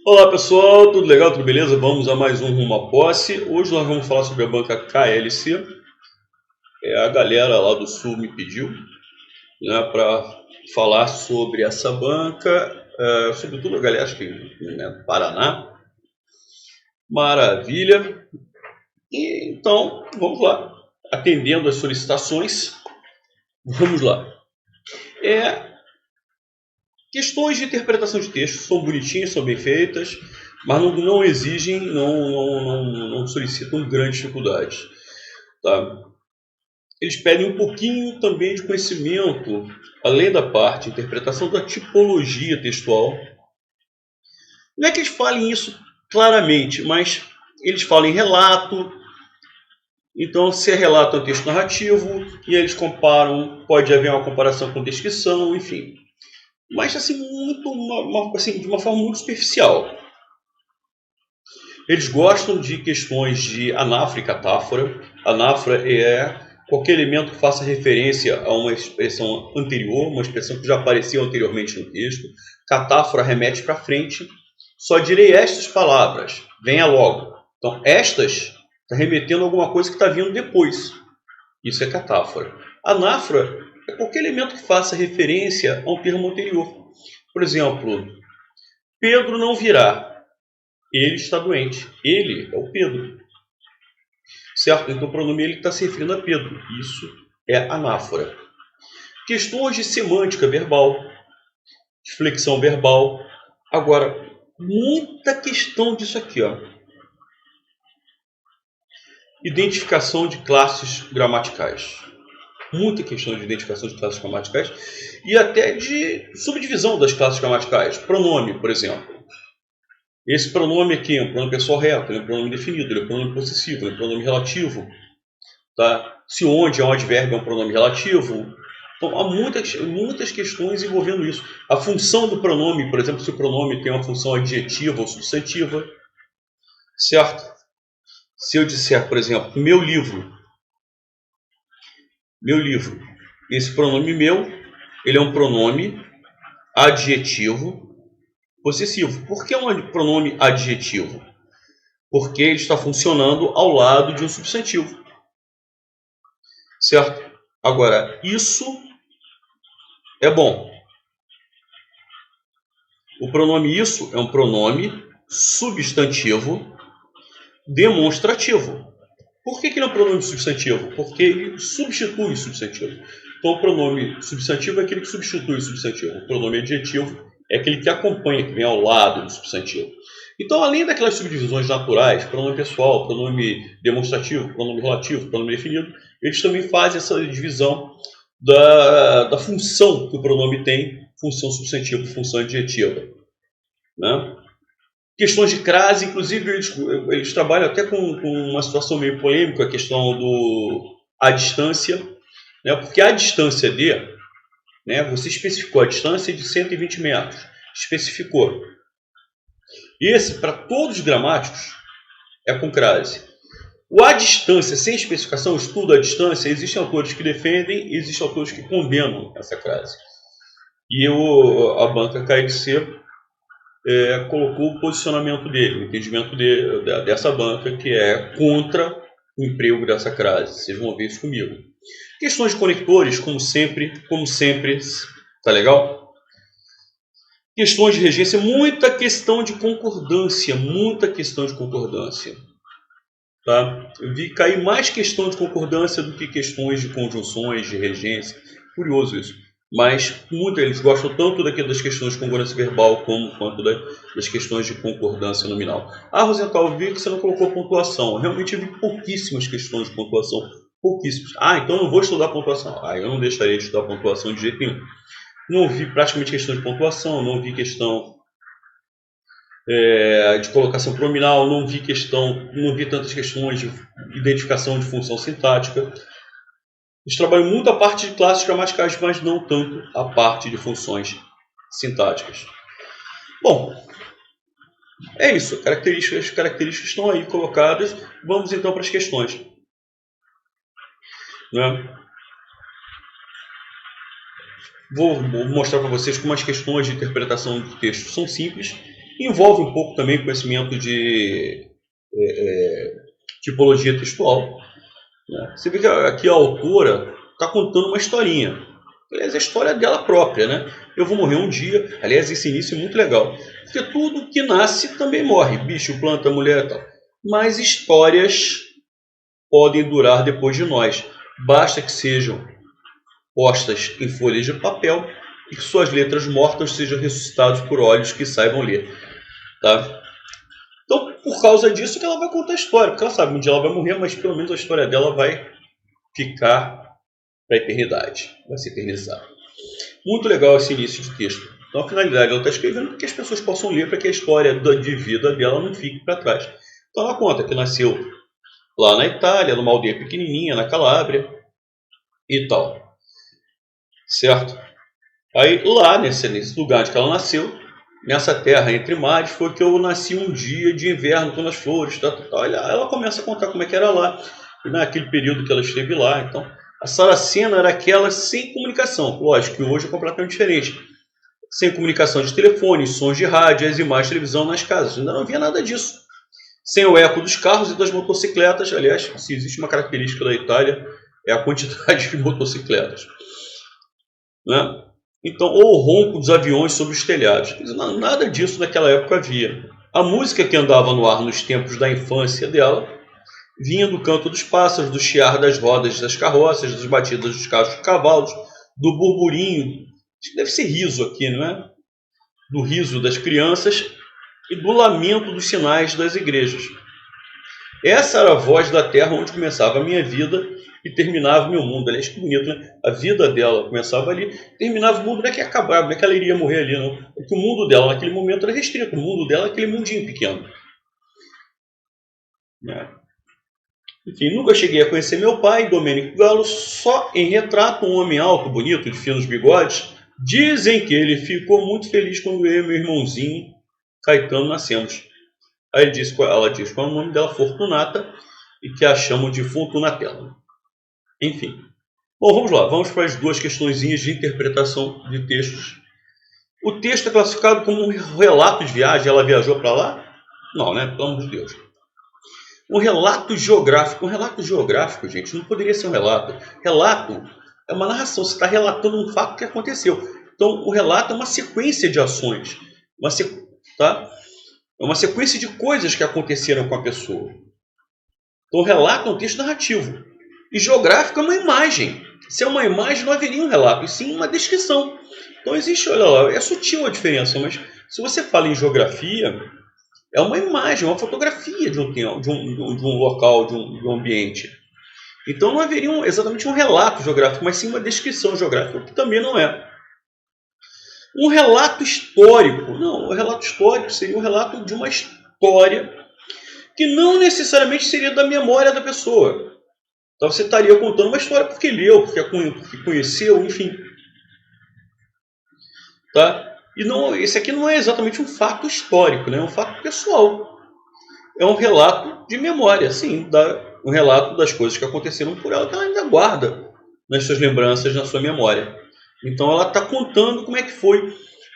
Olá pessoal, tudo legal, tudo beleza? Vamos a mais um Rumo à Posse. Hoje nós vamos falar sobre a banca KLC. A galera lá do Sul me pediu, né, para falar sobre essa banca, sobretudo a galera acho que, né, do Paraná. Maravilha! E, então, vamos lá. Atendendo as solicitações, vamos lá. Questões de interpretação de texto são bonitinhas, são bem feitas, mas não exigem, não solicitam grandes dificuldades. Tá? Eles pedem um pouquinho também de conhecimento, além da parte de interpretação da tipologia textual. Não é que eles falem isso claramente, mas eles falam em relato. Então, se é relato é um texto narrativo, e eles comparam, pode haver uma comparação com descrição, enfim. Mas assim, assim, de uma forma muito superficial. Eles gostam de questões de anáfora e catáfora. Anáfora é qualquer elemento que faça referência a uma expressão anterior, uma expressão que já apareceu anteriormente no texto. Catáfora remete para frente. Só direi estas palavras, venha logo. Então, estas está remetendo a alguma coisa que está vindo depois. Isso é catáfora. Anáfora é qualquer elemento que faça referência a um termo anterior. Por exemplo, Pedro não virá. Ele está doente. Ele é o Pedro. Certo? Então o pronome ele está se referindo a Pedro. Isso é anáfora. Questões de semântica verbal, de flexão verbal. Agora, muita questão disso aqui, ó. Identificação de classes gramaticais. Muita questão de identificação de classes gramaticais e até de subdivisão das classes gramaticais. Pronome, por exemplo. Esse pronome aqui é um pronome pessoal reto, é um pronome definido, ele é um pronome possessivo, é um pronome relativo. Tá? Se onde é um advérbio é um pronome relativo. Então, há muitas questões envolvendo isso. A função do pronome, por exemplo, se o pronome tem uma função adjetiva ou substantiva. Certo? Se eu disser, por exemplo, meu livro, esse pronome meu, ele é um pronome adjetivo possessivo. Por que é um pronome adjetivo? Porque ele está funcionando ao lado de um substantivo. Certo? Agora, isso é bom. O pronome isso é um pronome substantivo demonstrativo. Por que ele é um pronome substantivo? Porque ele substitui o substantivo. Então, o pronome substantivo é aquele que substitui o substantivo. O pronome adjetivo é aquele que acompanha, que vem ao lado do substantivo. Então, além daquelas subdivisões naturais, pronome pessoal, pronome demonstrativo, pronome relativo, pronome definido, eles também fazem essa divisão da função que o pronome tem, função substantiva, função adjetiva. Né? Questões de crase, inclusive, eles trabalham até com uma situação meio polêmica, a questão do a distância, né? Porque a distância de, né, você especificou a distância de 120 metros, especificou. Esse, para todos os gramáticos, é com crase. O a distância, sem especificação, o estudo à distância, existem autores que defendem e existem autores que condenam essa crase. E a banca KLC colocou o posicionamento dele, o entendimento dessa banca, que é contra o emprego dessa crase. Vocês vão ver isso comigo. Questões de conectores, como sempre, tá legal? Questões de regência, muita questão de concordância, Tá? Eu vi cair mais questão de concordância do que questões de conjunções, de regência. Curioso isso. Mas eles gostam tanto das questões de concordância verbal quanto das questões de concordância nominal. Ah, Rosenthal, eu vi que você não colocou pontuação. Eu realmente vi pouquíssimas questões de pontuação. Pouquíssimas. Ah, então eu não vou estudar pontuação. Ah, eu não deixaria de estudar pontuação de jeito nenhum. Não vi praticamente questão de pontuação, não vi questão de colocação pronominal, não vi tantas questões de identificação de função sintática. Eles trabalham muito a parte de classes gramaticais, mas não tanto a parte de funções sintáticas. Bom, é isso. As características estão aí colocadas. Vamos então para as questões. Né? Vou mostrar para vocês como as questões de interpretação do texto são simples Envolve um pouco também conhecimento de tipologia textual. Né? Você vê que aqui a autora está contando uma historinha. Aliás, a história dela própria, né? Eu vou morrer um dia. Aliás, esse início é muito legal. Porque tudo que nasce também morre. Bicho, planta, mulher e tal. Mas histórias podem durar depois de nós. Basta que sejam postas em folhas de papel e que suas letras mortas sejam ressuscitadas por olhos que saibam ler. Tá? Então, por causa disso que ela vai contar a história. Porque ela sabe, um dia ela vai morrer, mas pelo menos a história dela vai ficar para a eternidade. Vai se eternizar. Muito legal esse início de texto. Então, a finalidade ela está escrevendo para que as pessoas possam ler, para que a história de vida dela não fique para trás. Então, ela conta que nasceu lá na Itália, numa aldeia pequenininha, na Calábria e tal. Certo? Aí, lá, nesse lugar onde ela nasceu, nessa terra entre mares, foi que eu nasci um dia de inverno, quando as flores, tal. Ela começa a contar como é que era lá, naquele período que ela esteve lá. Então, a Saracena era aquela sem comunicação. Lógico que hoje é completamente diferente. Sem comunicação de telefone, sons de rádio, as imagens de televisão nas casas. Ainda não havia nada disso. Sem o eco dos carros e das motocicletas. Aliás, se existe uma característica da Itália, é a quantidade de motocicletas. Né? Então, ou o ronco dos aviões sobre os telhados. Nada disso naquela época havia. A música que andava no ar nos tempos da infância dela vinha do canto dos pássaros, do chiar das rodas das carroças, das batidas dos carros de cavalos, do burburinho, deve ser riso aqui, não é? Do riso das crianças e do lamento dos sinais das igrejas. Essa era a voz da terra onde começava a minha vida e terminava o meu mundo. Aliás, que bonito, né? A vida dela começava ali, terminava o mundo, não é que acabava, não é que ela iria morrer ali, não. É que o mundo dela naquele momento era restrito, o mundo dela é aquele mundinho pequeno. Né? Enfim, nunca cheguei a conhecer meu pai, Domênico Galo, só em retrato, um homem alto, bonito, de finos bigodes. Dizem que ele ficou muito feliz quando eu e meu irmãozinho Caetano nascemos. Aí ela diz qual é o nome dela, Fortunata, e que a chamam de Fortunatella. Enfim. Bom, vamos lá, vamos para as duas questõezinhas de interpretação de textos. O texto é classificado como um relato de viagem, ela viajou para lá? Não, né? Pelo amor de Deus. Um relato geográfico. Um relato geográfico, gente, não poderia ser um relato. Relato é uma narração. Você está relatando um fato que aconteceu. Então, o relato é uma sequência de ações. Tá? É uma sequência de coisas que aconteceram com a pessoa. Então, o relato é um texto narrativo. E geográfico é uma imagem. Se é uma imagem, não haveria um relato, e sim uma descrição. Então, existe, olha lá, é sutil a diferença, mas se você fala em geografia, é uma imagem, uma fotografia de um local, de um ambiente. Então não haveria exatamente um relato geográfico, mas sim uma descrição geográfica, o que também não é. Um relato histórico. Não, o relato histórico seria um relato de uma história que não necessariamente seria da memória da pessoa. Então você estaria contando uma história porque leu, porque conheceu, enfim. Tá? E não, esse aqui não é exatamente um fato histórico, né? É um fato pessoal. É um relato de memória, sim, um relato das coisas que aconteceram por ela, que ela ainda guarda nas suas lembranças, na sua memória. Então ela está contando como é que foi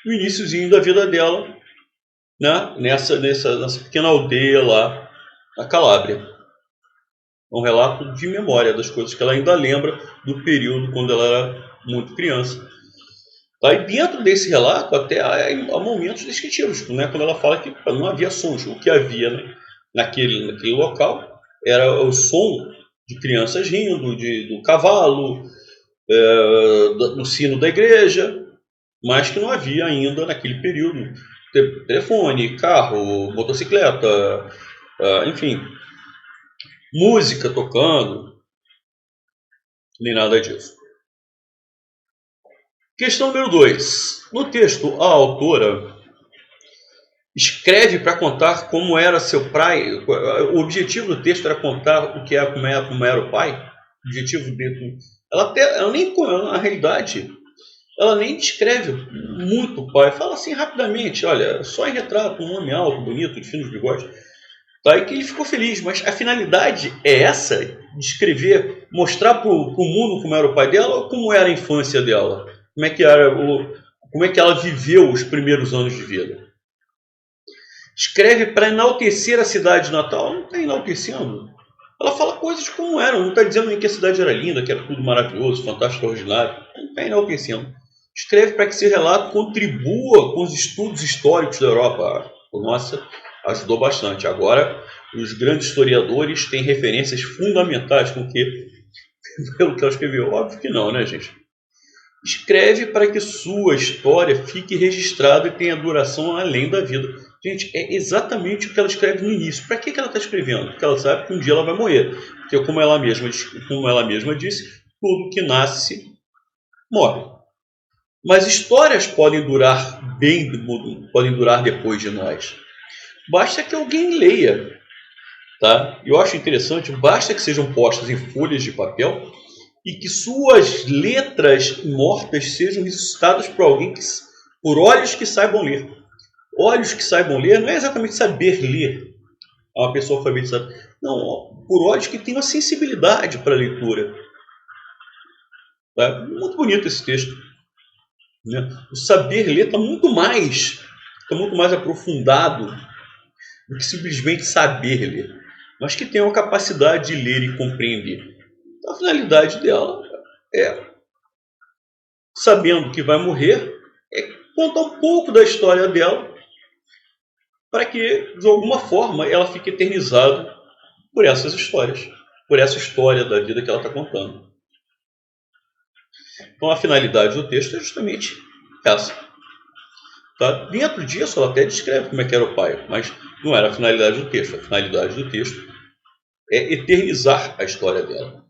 o iniciozinho da vida dela, né? nessa pequena aldeia lá na Calábria. É um relato de memória das coisas que ela ainda lembra do período quando ela era muito criança. Aí dentro desse relato até há momentos descritivos, né? Quando ela fala que não havia sons, o que havia, né? naquele local era o som de crianças rindo, do cavalo, do sino da igreja, mas que não havia ainda naquele período telefone, carro, motocicleta, enfim, música tocando, nem nada disso. Questão número 2. No texto, a autora escreve para contar como era seu pai. O objetivo do texto era contar como era o pai. O objetivo dele. Ela nem, na realidade, ela nem descreve muito o pai. Fala assim rapidamente, olha, só em retrato, um homem alto, bonito, de finos bigodes. Tá? E que ele ficou feliz, mas a finalidade é essa, de escrever, mostrar para o mundo como era o pai dela ou como era a infância dela. Como é que ela viveu os primeiros anos de vida. Escreve para enaltecer a cidade de Natal. Não está enaltecendo. Ela fala coisas como eram. Não está dizendo nem que a cidade era linda, que era tudo maravilhoso, fantástico, ordinário. Não está enaltecendo. Escreve para que esse relato contribua com os estudos históricos da Europa. Nossa, ajudou bastante. Agora, os grandes historiadores têm referências fundamentais com pelo que ela escreveu. Óbvio que não, né, gente? Escreve para que sua história fique registrada e tenha duração além da vida. Gente, é exatamente o que ela escreve no início. Para que ela está escrevendo? Porque ela sabe que um dia ela vai morrer. Porque, como ela mesma disse, tudo que nasce morre. Mas histórias podem durar depois de nós. Basta que alguém leia. Tá? Eu acho interessante, basta que sejam postas em folhas de papel e que suas letras mortas sejam ressuscitadas por alguém por olhos que saibam ler. Olhos que saibam ler não é exatamente saber ler a uma pessoa alfabetizada. Não, por olhos que tenham a sensibilidade para a leitura. Tá? Muito bonito esse texto. Né? O saber ler está muito mais aprofundado do que simplesmente saber ler, mas que tenham a capacidade de ler e compreender. A finalidade dela é, sabendo que vai morrer, contar um pouco da história dela para que, de alguma forma, ela fique eternizada por essas histórias, por essa história da vida que ela está contando. Então, a finalidade do texto é justamente essa. Tá? Dentro disso, ela até descreve como é que era o pai, mas não era a finalidade do texto. A finalidade do texto é eternizar a história dela.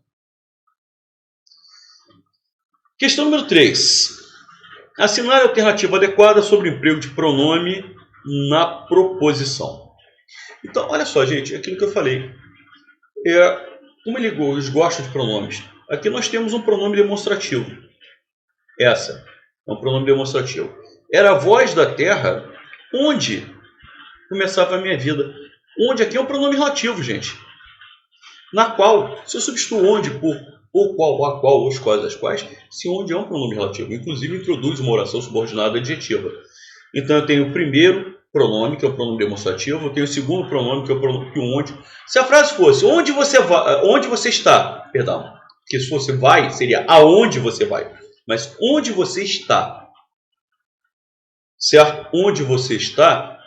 Questão número 3. Assinar a alternativa adequada sobre o emprego de pronome na proposição. Então, olha só, gente, aquilo que eu falei. Como eles gostam de pronomes. Aqui nós temos um pronome demonstrativo. Essa é um pronome demonstrativo. Era a voz da terra onde começava a minha vida. Onde aqui é um pronome relativo, gente. Na qual, se eu substituo onde por ou qual, a qual, os quais, as quais, se onde é um pronome relativo. Inclusive, introduz uma oração subordinada adjetiva. Então, eu tenho o primeiro pronome, que é o pronome demonstrativo. Eu tenho o segundo pronome, que é o pronome que onde. Se a frase fosse onde você está, perdão, porque se fosse vai, seria aonde você vai. Mas onde você está, certo? Onde você está,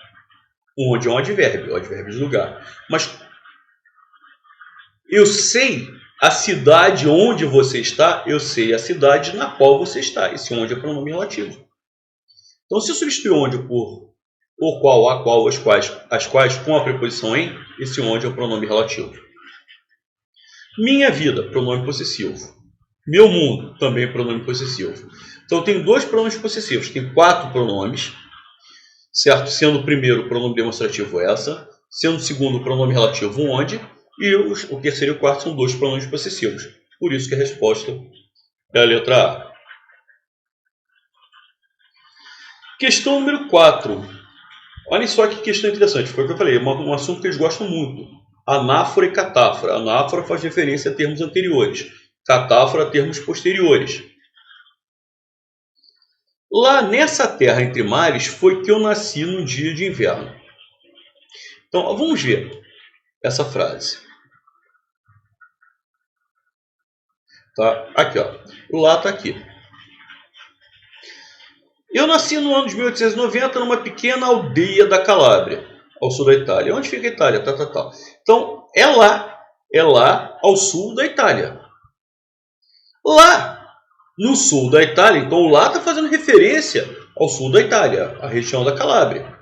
onde é um advérbio de lugar. Mas eu sei a cidade onde você está, eu sei a cidade na qual você está. Esse onde é pronome relativo. Então, se eu substituir onde por o qual, a qual, as quais com a preposição em, esse onde é o pronome relativo. Minha vida, pronome possessivo. Meu mundo, também pronome possessivo. Então, eu tenho dois pronomes possessivos. Tem 4 pronomes, certo? Sendo o primeiro pronome demonstrativo essa, sendo o segundo o pronome relativo onde, e o terceiro e o quarto são 2 pronomes possessivos. Por isso que a resposta é a letra A. Questão número 4. Olhem só que questão interessante. Foi o que eu falei, um assunto que eles gostam muito. Anáfora e catáfora. Anáfora faz referência a termos anteriores. Catáfora a termos posteriores. Lá nessa terra entre mares foi que eu nasci num dia de inverno. Então, vamos ver essa frase. Tá? Aqui, ó. O lá está aqui. Eu nasci no ano de 1890 numa pequena aldeia da Calábria, ao sul da Itália. Onde fica a Itália? Então, é lá ao sul da Itália. Lá no sul da Itália, então o lá está fazendo referência ao sul da Itália, a região da Calábria.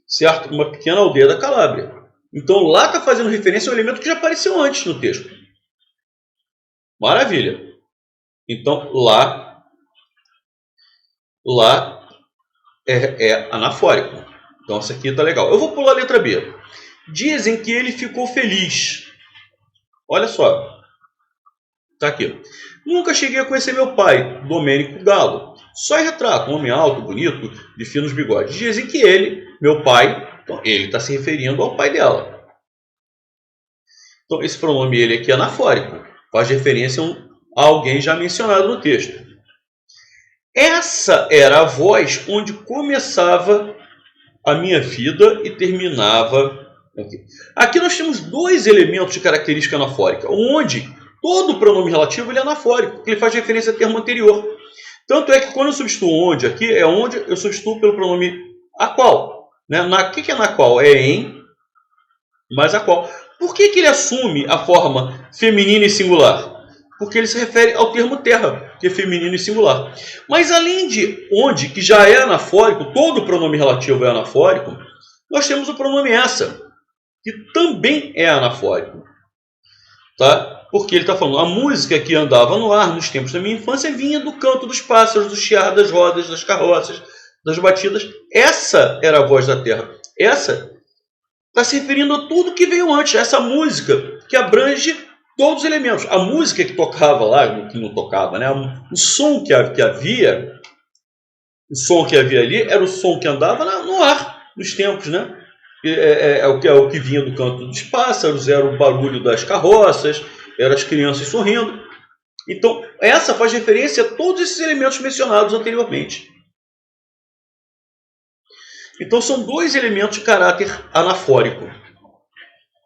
Certo? Uma pequena aldeia da Calábria. Então lá está fazendo referência a um elemento que já apareceu antes no texto. Maravilha. Então lá é anafórico. Então essa aqui está legal. Eu vou pular a letra B. Dizem que ele ficou feliz. Olha só. Está aqui. Nunca cheguei a conhecer meu pai, Domênico Galo. Só em retrato, um homem alto, bonito, de finos bigodes. Dizem que ele, meu pai, então ele está se referindo ao pai dela. Então esse pronome ele aqui é anafórico. Faz referência a alguém já mencionado no texto. Essa era a voz onde começava a minha vida e terminava aqui. Aqui nós temos dois elementos de característica anafórica, onde todo pronome relativo ele é anafórico, porque ele faz referência ao termo anterior. Tanto é que quando eu substituo onde aqui, é onde eu substituo pelo pronome a qual. Né? O que é na qual? É em mais a qual. Por que ele assume a forma feminina e singular? Porque ele se refere ao termo terra, que é feminino e singular. Mas além de onde, que já é anafórico, todo pronome relativo é anafórico, nós temos o pronome essa, que também é anafórico. Tá? Porque ele está falando, a música que andava no ar nos tempos da minha infância vinha do canto dos pássaros, do chiar das rodas, das carroças, das batidas. Essa era a voz da terra. Essa está se referindo a tudo que veio antes. Essa música que abrange todos os elementos. A música que tocava lá, que não tocava, né? O som que havia, o som que havia ali era o som que andava no ar, nos tempos, né? É o que vinha do canto dos pássaros, era o barulho das carroças, eram as crianças sorrindo. Então, essa faz referência a todos esses elementos mencionados anteriormente. Então, são dois elementos de caráter anafórico.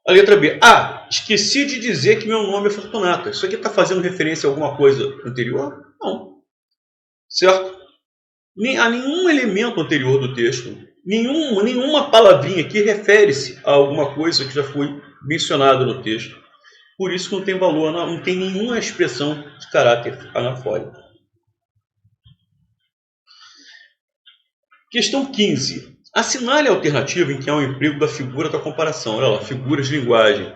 A letra B. Esqueci de dizer que meu nome é Fortunata. Isso aqui está fazendo referência a alguma coisa anterior? Não. Certo? A nenhum elemento anterior do texto. Nenhuma palavrinha aqui refere-se a alguma coisa que já foi mencionada no texto. Por isso que não tem valor, não tem nenhuma expressão de caráter anafórico. Questão 15. Assinale a alternativa em que há um emprego da figura da comparação. Olha lá, figuras de linguagem.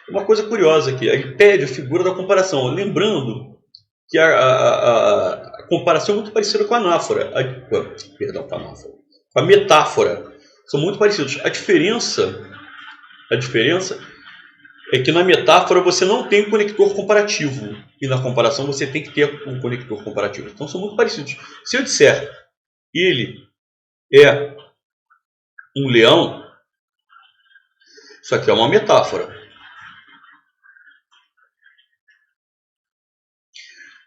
Uma coisa curiosa aqui, ele pede a figura da comparação. Lembrando que a comparação é muito parecida com a anáfora. Com a metáfora. São muito parecidos. A diferença é que na metáfora você não tem um conector comparativo. E na comparação você tem que ter um conector comparativo. Então são muito parecidos. Se eu disser ele é um leão, isso aqui é uma metáfora.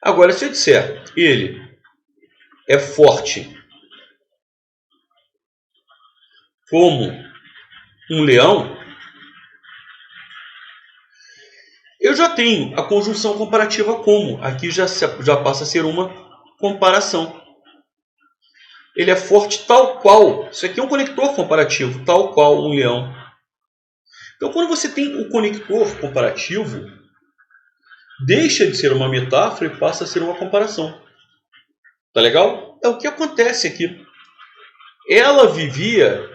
Agora, se eu disser ele é forte como um leão, eu já tenho a conjunção comparativa como. Aqui já passa a ser uma comparação. Ele é forte tal qual. Isso aqui é um conector comparativo, tal qual um leão. Então, quando você tem o conector comparativo, deixa de ser uma metáfora e passa a ser uma comparação. Tá legal? É o que acontece aqui. Ela vivia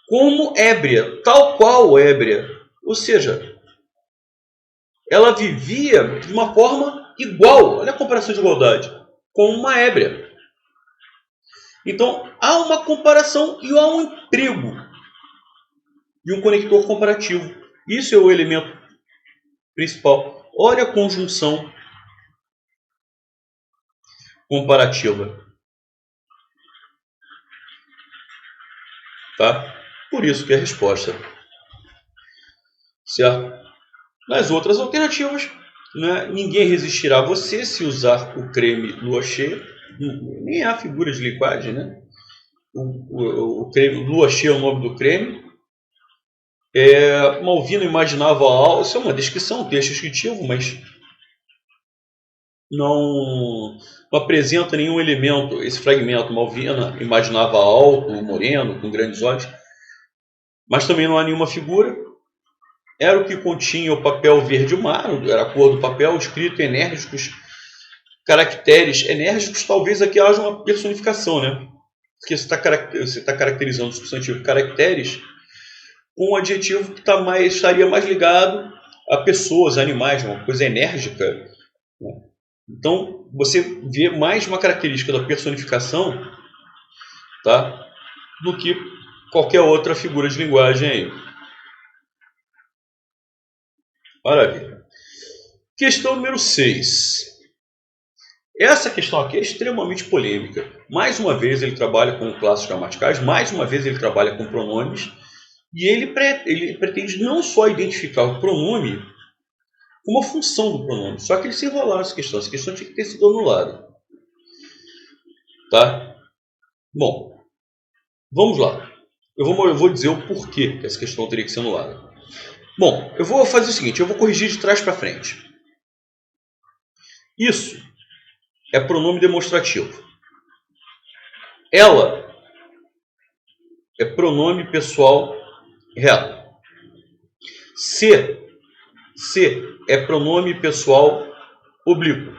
como ébria, tal qual ébria. Ou seja, ela vivia de uma forma igual. Olha a comparação de igualdade. Com uma ébria. Então, há uma comparação e há um emprego de um conector comparativo. Isso é o elemento principal. Olha a conjunção comparativa. Tá? Por isso que é a resposta. Certo? Nas outras alternativas, né, ninguém resistirá a você se usar o creme lua cheia. Nem há figuras de linguagem, né? O creme, lua cheia é o nome do creme. Malvina imaginava algo. Isso é uma descrição, um texto descritivo, mas não apresenta nenhum elemento. Esse fragmento, Malvina imaginava alto, moreno, com grandes olhos, mas também não há nenhuma figura. Era o que continha o papel verde mar, era a cor do papel, escrito enérgicos, caracteres enérgicos. Talvez aqui haja uma personificação, né? Porque você está caracterizando o substantivo caracteres com um adjetivo que estaria mais ligado a pessoas, a animais, uma coisa enérgica. Né? Então, você vê mais uma característica da personificação, tá? Do que qualquer outra figura de linguagem aí. Maravilha. Questão número 6. Essa questão aqui é extremamente polêmica. Mais uma vez ele trabalha com classes gramaticais, mais uma vez ele trabalha com pronomes, e ele pretende não só identificar o pronome, como a função do pronome. Só que ele se enrolaram nessa questão. Essa questão tinha que ter sido anulada. Tá? Bom, vamos lá. Eu vou dizer o porquê que essa questão teria que ser anulada. Bom, eu vou fazer o seguinte, eu vou corrigir de trás para frente. Isso é pronome demonstrativo. Ela é pronome pessoal reto. Se é pronome pessoal oblíquo.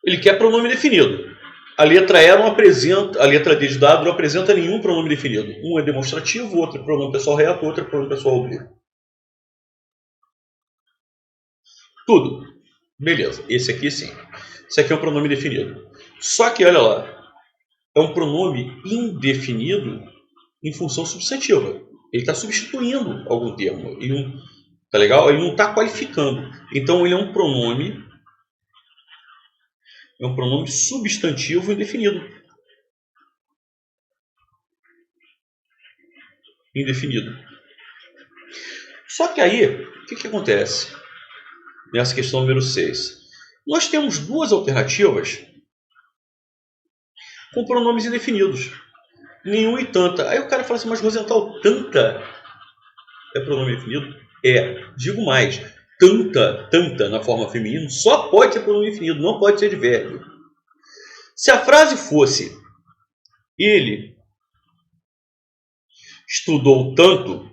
Ele quer pronome definido. A letra E não apresenta, a letra D de dado não apresenta nenhum pronome definido. Um é demonstrativo, o outro é pronome pessoal reto, o outro é pronome pessoal oblíquo. Tudo. Beleza. Esse aqui sim. Esse aqui é um pronome definido. Só que, olha lá, é um pronome indefinido em função substantiva. Ele está substituindo algum termo. Ele não, tá legal? Ele não está qualificando. Então, ele é um pronome substantivo indefinido. Só que aí, o que acontece nessa questão número 6? Nós temos duas alternativas com pronomes indefinidos. Nenhum e tanta. Aí o cara fala assim, mas Rosenthal, tanta é pronome definido? É. Digo mais, tanta na forma feminina só pode ser pronome definido, não pode ser advérbio. Se a frase fosse ele estudou tanto,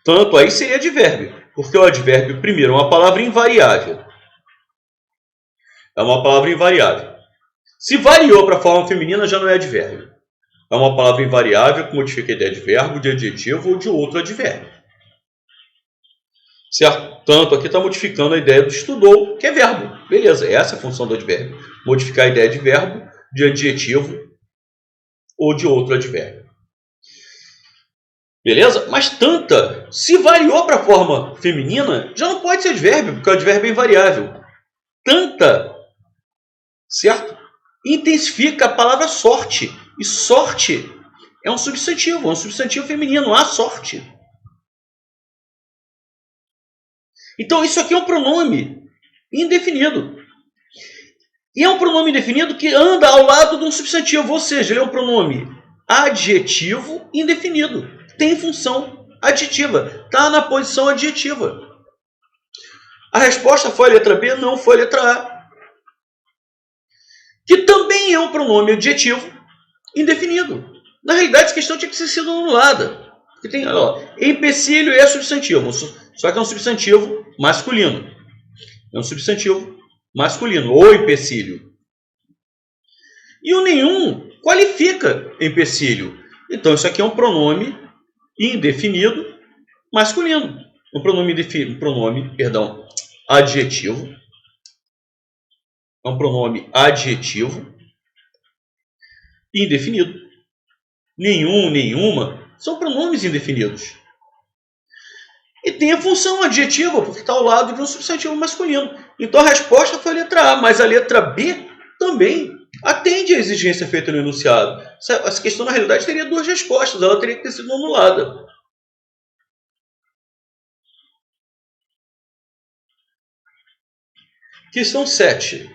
tanto aí seria advérbio, porque o advérbio, primeiro, é uma palavra invariável. Se variou para a forma feminina, já não é advérbio. É uma palavra invariável que modifica a ideia de verbo, de adjetivo ou de outro advérbio. Certo? Tanto aqui está modificando a ideia do estudou, que é verbo. Beleza, essa é a função do advérbio. Modificar a ideia de verbo, de adjetivo ou de outro advérbio. Beleza? Mas tanta, se variou para a forma feminina, já não pode ser advérbio, porque o advérbio é invariável. Tanta, certo? Intensifica a palavra sorte. E sorte é um substantivo feminino, a sorte. Então isso aqui é um pronome indefinido. E é um pronome indefinido que anda ao lado de um substantivo, ou seja, ele é um pronome adjetivo indefinido. Tem função adjetiva, está na posição adjetiva. A resposta foi a letra B? Não, foi a letra A. Que também é um pronome adjetivo indefinido. Na realidade, essa questão tinha que ser sido anulada. Porque tem, olha, empecilho é substantivo, só que é um substantivo masculino. Ou empecilho. E o nenhum qualifica empecilho. Então, isso aqui é um pronome indefinido masculino. Um pronome adjetivo. É um pronome adjetivo indefinido. Nenhum, nenhuma são pronomes indefinidos. E tem a função adjetiva, porque está ao lado de um substantivo masculino. Então a resposta foi a letra A, mas a letra B também atende à exigência feita no enunciado. Essa questão, na realidade, teria duas respostas, ela teria que ter sido anulada. Questão 7.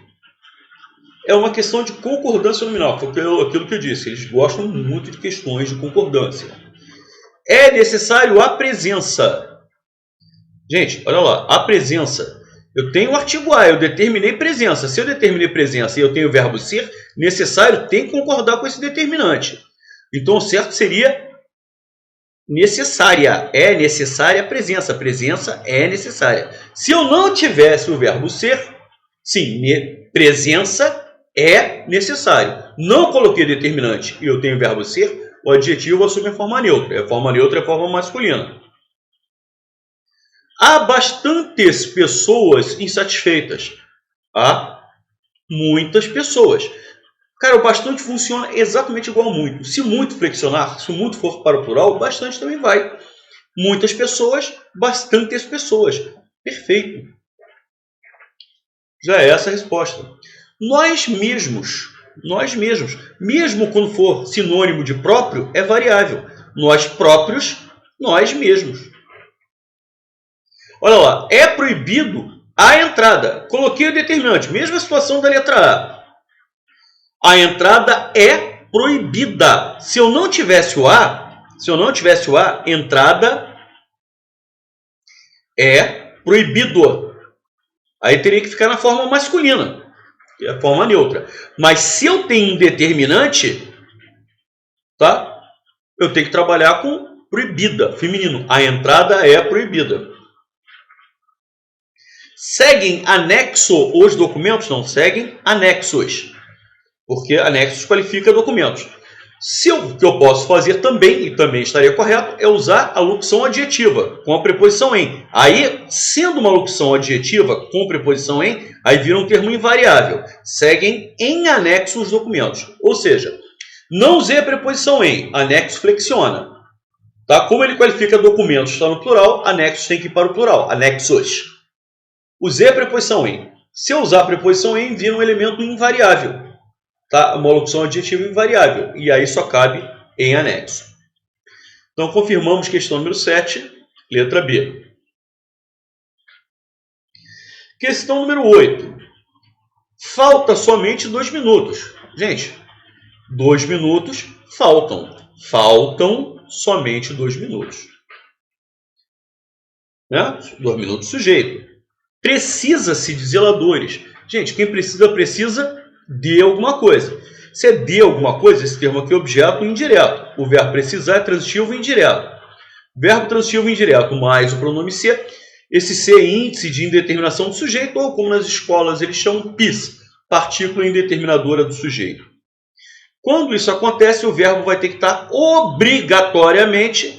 É uma questão de concordância nominal, foi aquilo que eu disse, eles gostam muito de questões de concordância. É necessário a presença. Gente, olha lá, a presença. Eu tenho o artigo A, eu determinei presença. Se eu determinei presença e eu tenho o verbo ser, necessário tem que concordar com esse determinante. Então, o certo seria necessária. É necessária a presença. A presença é necessária. Se eu não tivesse o verbo ser, sim, presença é necessário. Não coloquei determinante e eu tenho o verbo ser, o adjetivo assume a forma neutra. A forma neutra é a forma masculina. Há bastantes pessoas insatisfeitas. Há muitas pessoas. Cara, o bastante funciona exatamente igual a muito. Se muito flexionar, se muito for para o plural, o bastante também vai. Muitas pessoas, bastantes pessoas. Perfeito. Já é essa a resposta. Nós mesmos, mesmo quando for sinônimo de próprio, é variável. Nós próprios, nós mesmos. Olha lá, é proibido A entrada. Coloquei o determinante. Mesma situação da letra A. A entrada é proibida. Se eu não tivesse o A, entrada é proibido. Aí teria que ficar na forma masculina, que é a forma neutra. Mas se eu tenho um determinante, tá? Eu tenho que trabalhar com proibida, feminino. A entrada é proibida. Seguem anexo os documentos? Não, seguem anexos. Porque anexos qualifica documentos. O que eu posso fazer também, e também estaria correto, é usar a locução adjetiva, com a preposição em. Aí, sendo uma locução adjetiva com preposição em, aí vira um termo invariável. Seguem em anexo os documentos. Ou seja, não usei a preposição em, anexo flexiona. Tá? Como ele qualifica documentos, está no plural, anexos tem que ir para o plural, anexos. Usei a preposição em. Se eu usar a preposição em, vira um elemento invariável. Tá? Uma locução adjetiva invariável. E aí só cabe em anexo. Então, confirmamos questão número 7, letra B. Questão número 8. Falta somente 2 minutos. Gente, 2 minutos faltam. Faltam somente 2 minutos. Né? 2 minutos sujeito. Precisa-se de zeladores. Gente, quem precisa de alguma coisa. Se é de alguma coisa, esse termo aqui é objeto indireto. O verbo precisar é transitivo indireto. Verbo transitivo indireto mais o pronome ser. Esse ser é índice de indeterminação do sujeito, ou como nas escolas eles chamam PIS, partícula indeterminadora do sujeito. Quando isso acontece, o verbo vai ter que estar obrigatoriamente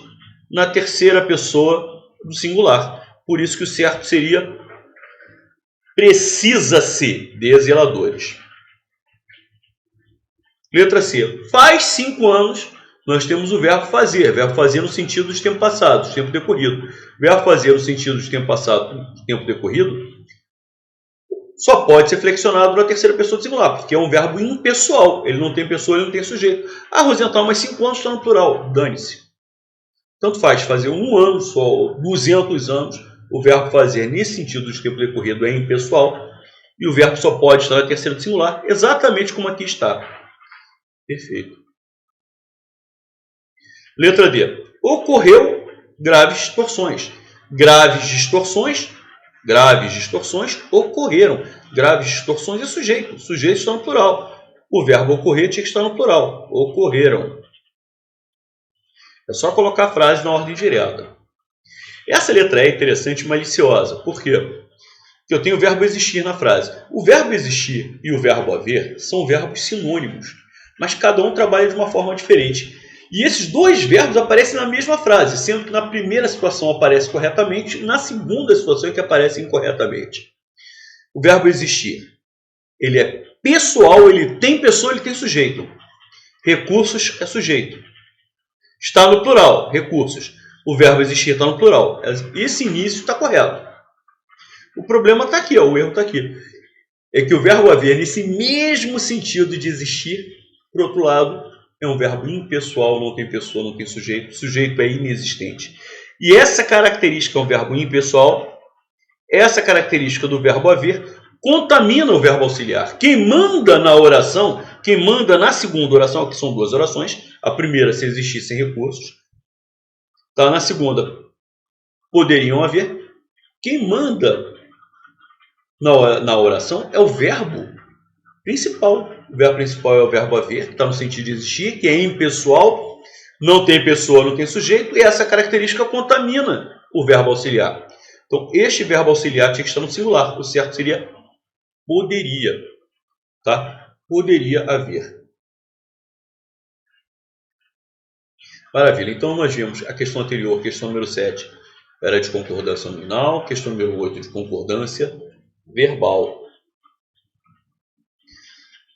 na terceira pessoa do singular. Por isso que o certo seria precisa-se de zeladores. Letra C. Faz 5 anos, nós temos o verbo fazer. Verbo fazer no sentido de tempo passado, de tempo decorrido. Verbo fazer no sentido de tempo passado, de tempo decorrido, só pode ser flexionado na terceira pessoa do singular, porque é um verbo impessoal. Ele não tem pessoa, ele não tem sujeito. Ah, Rosenthal, mas 5 anos está no plural. Dane-se. Tanto faz fazer 1 ano só, 200 anos. O verbo fazer nesse sentido de tempo decorrido é impessoal. E o verbo só pode estar na terceira do singular, exatamente como aqui está. Perfeito. Letra D. Ocorreu graves distorções. Graves distorções ocorreram. Graves distorções é sujeito. Sujeito está no plural. O verbo ocorrer tinha que estar no plural. Ocorreram. É só colocar a frase na ordem direta. Essa letra E é interessante e maliciosa. Por quê? Porque eu tenho o verbo existir na frase. O verbo existir e o verbo haver são verbos sinônimos, mas cada um trabalha de uma forma diferente. E esses dois verbos aparecem na mesma frase, sendo que na primeira situação aparece corretamente, na segunda situação é que aparece incorretamente. O verbo existir, ele é pessoal, ele tem pessoa, ele tem sujeito. Recursos é sujeito. Está no plural, recursos. O verbo existir está no plural. Esse início está correto. O problema está aqui, o erro está aqui. É que o verbo haver, nesse mesmo sentido de existir, por outro lado, é um verbo impessoal, não tem pessoa, não tem sujeito. Sujeito é inexistente. E essa característica é um verbo impessoal. Essa característica do verbo haver contamina o verbo auxiliar. Quem manda na oração, quem manda na segunda oração, que são 2 orações, a primeira, se existissem recursos, tá? Na segunda, poderiam haver. Quem manda na oração é o verbo principal. O verbo principal é o verbo haver, que está no sentido de existir, que é impessoal, não tem pessoa, não tem sujeito, e essa característica contamina o verbo auxiliar. Então, este verbo auxiliar tinha que estar no singular. O certo seria poderia. Tá? Poderia haver. Maravilha. Então, nós vimos a questão anterior, questão número 7, era de concordância nominal, questão número 8 de concordância verbal.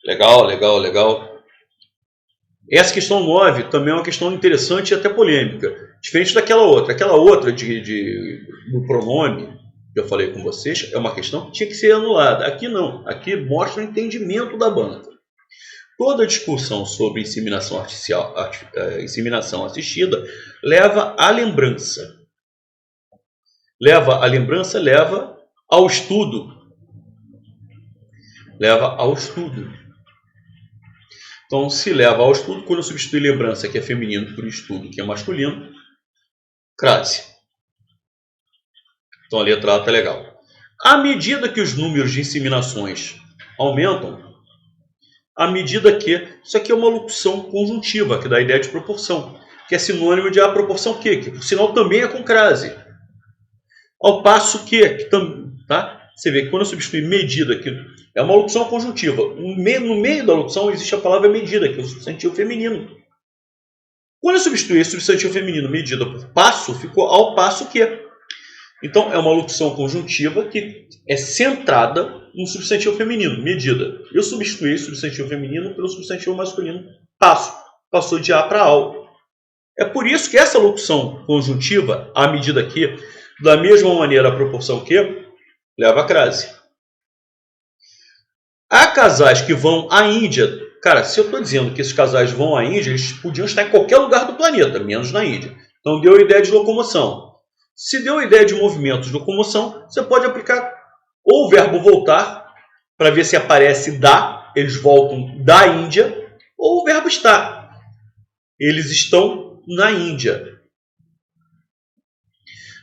Legal, legal, legal. Essa questão 9 também é uma questão interessante e até polêmica. Diferente daquela outra. Aquela outra do pronome, que eu falei com vocês, é uma questão que tinha que ser anulada. Aqui não. Aqui mostra o entendimento da banca. Toda discussão sobre inseminação artificial, inseminação assistida leva à lembrança. Leva à lembrança, leva ao estudo. Leva ao estudo. Então, se leva ao estudo, quando eu substituir lembrança, que é feminino, por estudo, que é masculino, crase. Então, a letra A está legal. À medida que os números de inseminações aumentam, à medida que... Isso aqui é uma locução conjuntiva, que dá a ideia de proporção, que é sinônimo de a proporção que por sinal também é com crase. Ao passo que tá? Você vê que quando eu substituir medida, que é uma locução conjuntiva, no meio da locução existe a palavra medida, que é o substantivo feminino. Quando eu substituir esse substantivo feminino medida por passo, ficou ao passo que. Então, é uma locução conjuntiva que é centrada no substantivo feminino, medida. Eu substituí o substantivo feminino pelo substantivo masculino, passo. Passou de a para ao. É por isso que essa locução conjuntiva, à medida que, da mesma maneira a proporção que, leva a crase. Há casais que vão à Índia. Cara, se eu estou dizendo que esses casais vão à Índia, eles podiam estar em qualquer lugar do planeta, menos na Índia. Então deu a ideia de locomoção. Se deu a ideia de movimento de locomoção, você pode aplicar ou o verbo voltar, para ver se aparece da, eles voltam da Índia, ou o verbo estar. Eles estão na Índia.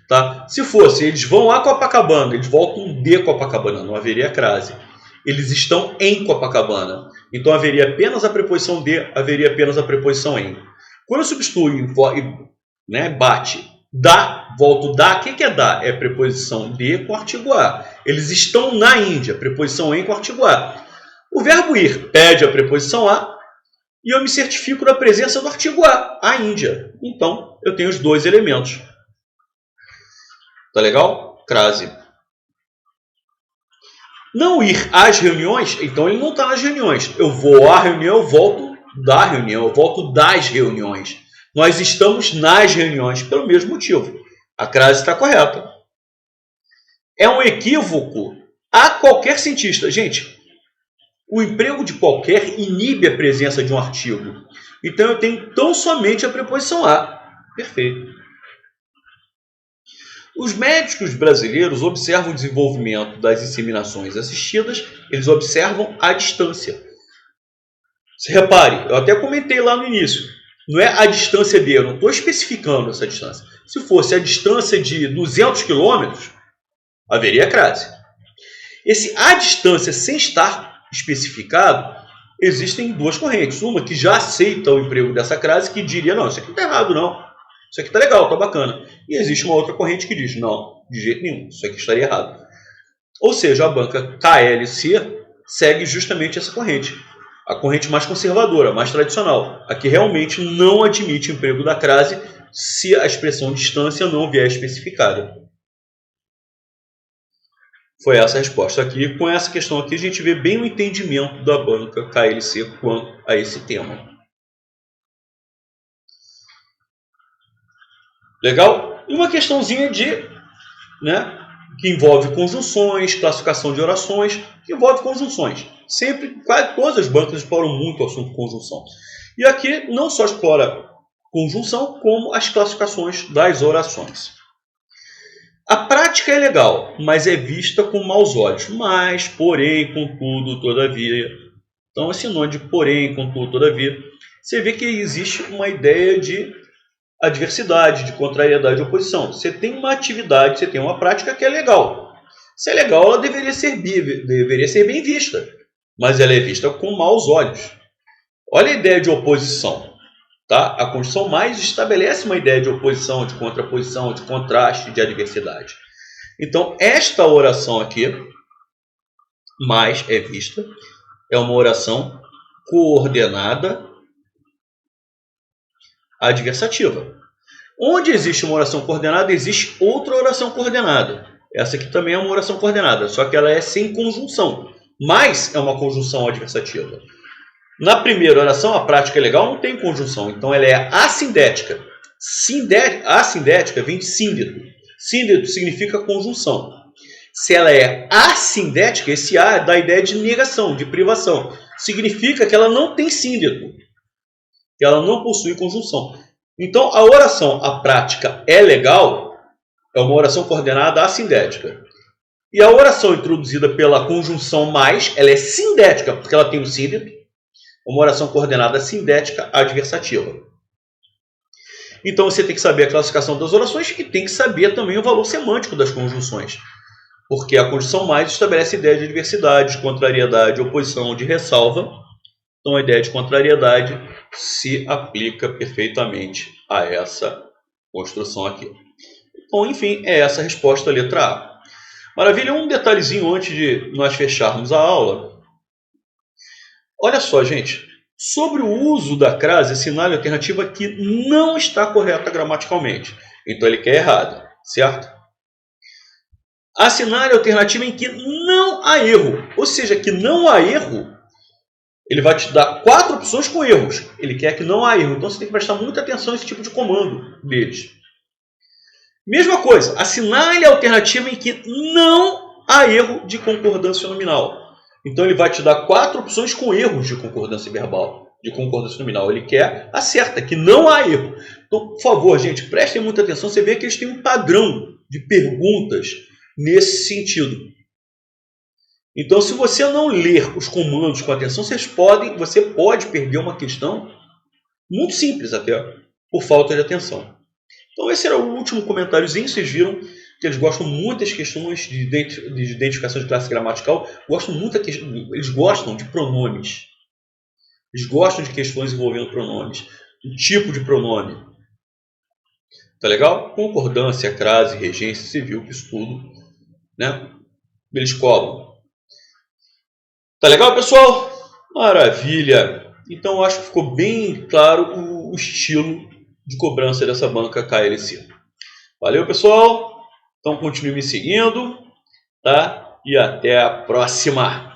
Tá? Se fosse, eles vão a Copacabana, eles voltam de Copacabana, não haveria crase. Eles estão em Copacabana. Então haveria apenas a preposição de, haveria apenas a preposição em. Quando eu substituo bate, da, volto da, o que é da? É preposição de com artigo a. Eles estão na Índia, preposição em com artigo a. O verbo ir pede a preposição a e eu me certifico da presença do artigo a Índia. Então eu tenho os dois elementos. Tá legal? Crase. Não ir às reuniões, então ele não está nas reuniões. Eu vou à reunião, eu volto da reunião, eu volto das reuniões. Nós estamos nas reuniões pelo mesmo motivo. A crase está correta. É um equívoco a qualquer cientista. Gente, o emprego de qualquer inibe a presença de um artigo. Então eu tenho tão somente a preposição a. Perfeito. Os médicos brasileiros observam o desenvolvimento das inseminações assistidas, eles observam à distância. Se repare, eu até comentei lá no início, não é a distância de, eu não estou especificando essa distância. Se fosse a distância de 200 km, haveria crase. Esse a distância sem estar especificado, existem duas correntes. Uma que já aceita o emprego dessa crase, que diria, não, isso aqui não está errado não. Isso aqui está legal, está bacana. E existe uma outra corrente que diz, não, de jeito nenhum, isso aqui estaria errado. Ou seja, a banca KLC segue justamente essa corrente. A corrente mais conservadora, mais tradicional. A que realmente não admite o emprego da crase se a expressão distância não vier especificada. Foi essa a resposta aqui. Com essa questão aqui, a gente vê bem o entendimento da banca KLC quanto a esse tema. Legal? E uma questãozinha que envolve conjunções, classificação de orações, que envolve conjunções. Sempre, quase todas as bancas exploram muito o assunto conjunção. E aqui não só explora conjunção, como as classificações das orações. A prática é legal, mas é vista com maus olhos. Mas, porém, contudo, todavia. Então, esse nome de porém, contudo, todavia. Você vê que existe uma ideia de adversidade, de contrariedade de oposição. Você tem uma atividade, você tem uma prática que é legal. Se é legal, ela deveria ser bem vista. Mas ela é vista com maus olhos. Olha a ideia de oposição. Tá? A Constituição mais estabelece uma ideia de oposição, de contraposição, de contraste, de adversidade. Então, esta oração aqui, mais é vista, é uma oração coordenada adversativa. Onde existe uma oração coordenada, existe outra oração coordenada. Essa aqui também é uma oração coordenada, só que ela é sem conjunção, mas é uma conjunção adversativa. Na primeira oração, a prática é legal, não tem conjunção, então ela é assindética. Assindética vem de síndeto. Síndeto significa conjunção. Se ela é assindética, esse A dá a ideia de negação, de privação. Significa que ela não tem síndeto, que ela não possui conjunção. Então, a oração, a prática é legal, é uma oração coordenada assindética. E a oração introduzida pela conjunção mais, ela é sindética, porque ela tem um síndito. Uma oração coordenada sindética adversativa. Então você tem que saber a classificação das orações e tem que saber também o valor semântico das conjunções. Porque a conjunção mais estabelece a ideia de adversidade, de contrariedade, de oposição, de ressalva. Então a ideia de contrariedade se aplica perfeitamente a essa construção aqui. Então, enfim, é essa a resposta à letra A. Maravilha, um detalhezinho antes de nós fecharmos a aula. Olha só, gente, sobre o uso da crase, assinale a alternativa que não está correta gramaticalmente. Então ele quer errado, certo? Assinale a alternativa em que não há erro, ou seja, que não há erro. Ele vai te dar 4 opções com erros. Ele quer que não há erro, então você tem que prestar muita atenção a esse tipo de comando deles. Mesma coisa, assinale a alternativa em que não há erro de concordância nominal. Então ele vai te dar 4 opções com erros de concordância verbal, de concordância nominal. Ele quer a certa, que não há erro. Então, por favor, gente, prestem muita atenção. Você vê que eles têm um padrão de perguntas nesse sentido. Então, se você não ler os comandos com atenção, você pode perder uma questão muito simples até, por falta de atenção. Então esse era o último comentáriozinho. Vocês viram que eles gostam muito das questões de identificação de classe gramatical. Eles gostam de pronomes. Eles gostam de questões envolvendo pronomes. O tipo de pronome. Tá legal? Concordância, crase, regência. Você viu que isso tudo, né? Eles cobram. Tá legal, pessoal? Maravilha! Então acho que ficou bem claro o estilo de cobrança dessa banca KLC. Valeu, pessoal! Então continue me seguindo, tá? E até a próxima!